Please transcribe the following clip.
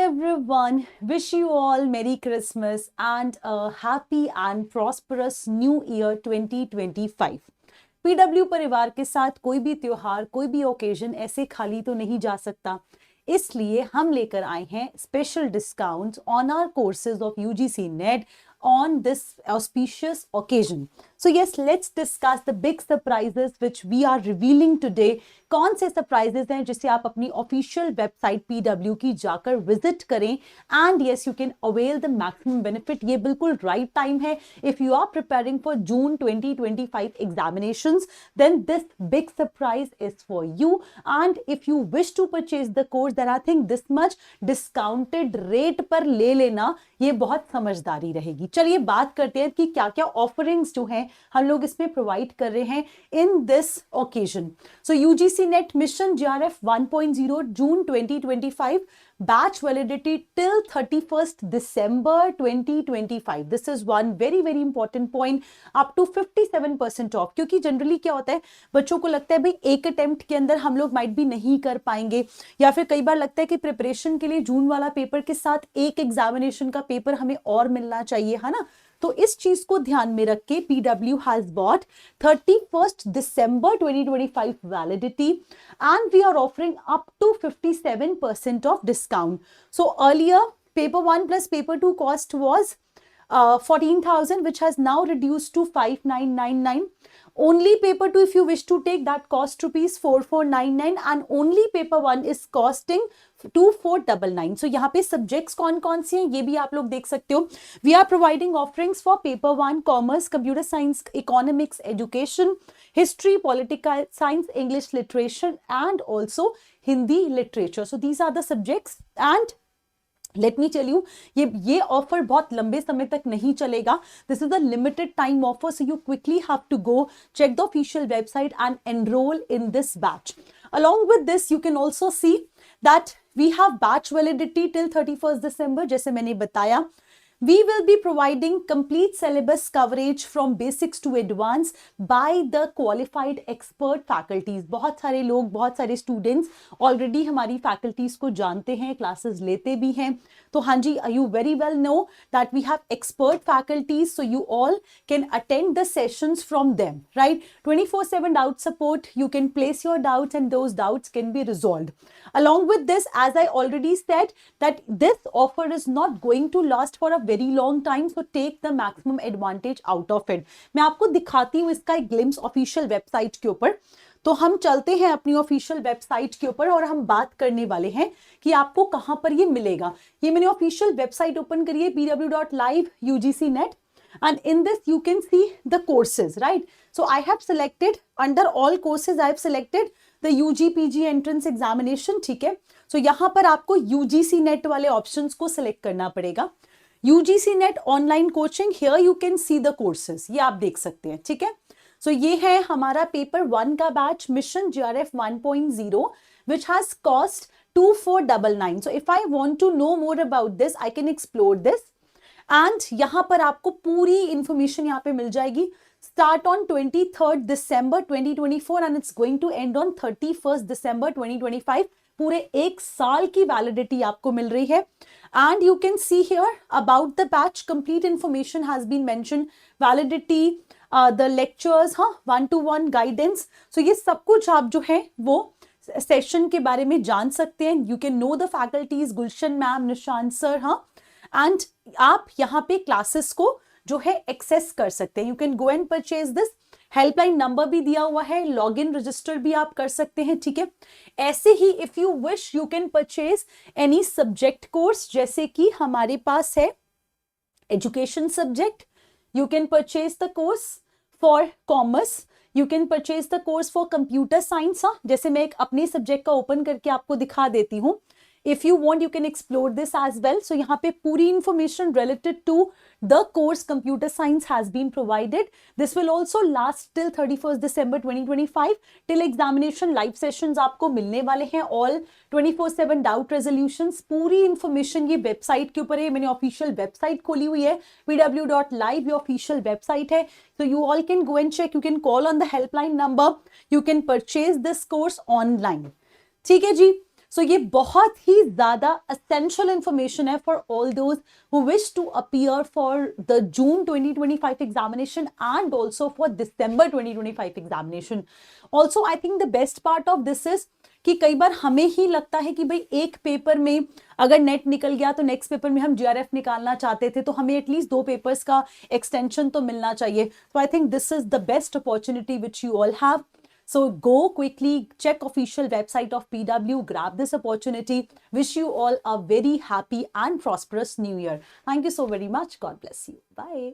everyone, wish you all Merry Christmas and a happy and prosperous New Year 2025. PW परिवार के साथ कोई भी त्योहार, कोई भी ओकेजन ऐसे खाली तो नहीं जा सकता, इसलिए हम लेकर आए हैं special discounts on our courses of UGC net on this auspicious occasion. So yes, let's discuss the big surprises which we are revealing today. कौन से surprises हैं जिसे आप अपनी official website PW की जाकर visit करें and yes, you can avail the maximum benefit. ये बिल्कुल right time है. If you are preparing for June 2025 examinations, then this big surprise is for you. And if you wish to purchase the course, then I think this much discounted rate पर ले लेना ये बहुत समझदारी रहेगी. चलिए बात करते हैं कि क्या क्या ऑफरिंग्स जो हैं हम लोग इसमें प्रोवाइड कर रहे हैं in this occasion. So UGC net mission JRF 1.0 June 2025 batch validity till 31st December 2025. This is one very very important point. up to 57% off. क्योंकि जनरली क्या होता है, बच्चों को लगता है भाई एक अटेम्प्ट के अंदर हम लोग माइट भी नहीं कर पाएंगे, या फिर कई बार लगता है कि प्रिपरेशन के लिए जून वाला पेपर के साथ एक एग्जामिनेशन का पेपर हमें और मिलना चाहिए, है ना. तो इस चीज को ध्यान में रख के PW has bought 31st December 2025 validity and we are offering up to 57% of discount. So earlier paper 1 plus paper 2 cost was 14,000, which has now reduced to 5,999. Only paper 2 if you wish to take, that cost rupees 4,499 and only paper 1 is costing 2,499. So यहाँ पे subjects कौन से हैं ये भी आप लोग देख सकते हो. We are providing offerings for paper 1 commerce, computer science, economics, education, history, political science, English literature and also Hindi literature. So these are the subjects and let me tell you, ये ऑफर बहुत लंबे समय तक नहीं चलेगा. This is a limited time offer, so you quickly have to go check the official website and enrol in this batch. Along with this you can also see that we have batch validity till 31st December. जैसे मैंने बताया, we will be providing complete syllabus coverage from basics to advanced by the qualified expert faculties. बहुत सारे लोग, बहुत सारे students already हमारी faculties को जानते हैं, classes लेते भी हैं. तो हाँ जी, you very well know that we have expert faculties, so you all can attend the sessions from them, right? 24/7 doubt support, you can place your doubts and those doubts can be resolved. Along with this, as I already said, that this offer is not going to last for a very long time, so take the maximum advantage out of it. मैं आपको दिखाती हूँ इसका एक glimpse official website के ऊपर. तो हम चलते हैं अपनी ऑफिशियल वेबसाइट के ऊपर और हम बात करने वाले हैं कि आपको कहां पर ये मिलेगा. ये मैंने ऑफिशियल वेबसाइट ओपन करी है pw.live UGC net and in this you can see the courses, right? So I have selected under all courses, I have selected the UG PG entrance examination. ठीक है, so यहाँ पर आपको UGC net वाले options को select करना पड़ेगा. UGC net online coaching, here you can see the courses, ये आप देख सकते हैं. ठीक है, सो ये है हमारा पेपर 1 का batch mission JRF 1.0 which has cost 2,499. so if I want to know more about this, I can explore this and यहाँ पर आपको पूरी इंफॉर्मेशन यहाँ पे मिल जाएगी. Start on 23rd December 2024 and it's going to end on 31st December 2025. पूरे एक साल की वैलिडिटी आपको मिल रही है. And you can see here about the batch, complete information has been mentioned, validity, the lectures, हाँ, 1-to-1 guidance. So ये सब कुछ आप जो है वो सेशन के बारे में जान सकते हैं. You can know the faculties, Gulshan ma'am, Nishant sir, हाँ, and आप यहाँ पे क्लासेस को जो है एक्सेस कर सकते हैं. You can go and purchase this. Helpline number भी दिया हुआ है, लॉग इन रजिस्टर भी आप कर सकते हैं. ठीक है, ऐसे ही if you wish you can purchase any subject course, जैसे कि हमारे पास है education subject. You can purchase the course for commerce, you can purchase the course for computer science. हाँ, जैसे मैं एक अपने सब्जेक्ट का ओपन करके आपको दिखा देती हूँ. If you want, you can explore this as well. So यहाँ पे पूरी information related to the course computer science has been provided. This will also last till 31st December 2025. Till examination live sessions आपको मिलने वाले हैं. All 24/7 doubt resolutions. पूरी information ये website के ऊपर है. मैंने official website खोली हुई है. pw.live ये official website है. So you all can go and check. You can call on the helpline number. You can purchase this course online. ठीक है जी. सो ये बहुत ही ज़्यादा असेंशियल इंफॉर्मेशन है for all those who wish to appear for the June 2025 examination and also for December 2025 examination. Also, I think the best part of this is कि कई बार हमें ही लगता है कि भाई एक पेपर में अगर नेट निकल गया तो नेक्स्ट पेपर में हम जीआरएफ निकालना चाहते थे, तो हमें एटलीस्ट 2 पेपर्स का एक्सटेंशन तो मिलना चाहिए. तो I think this is the best opportunity which you all have. So go quickly, check official website of PW, grab this opportunity. Wish you all a very happy and prosperous new year. Thank you so very much. God bless you. Bye.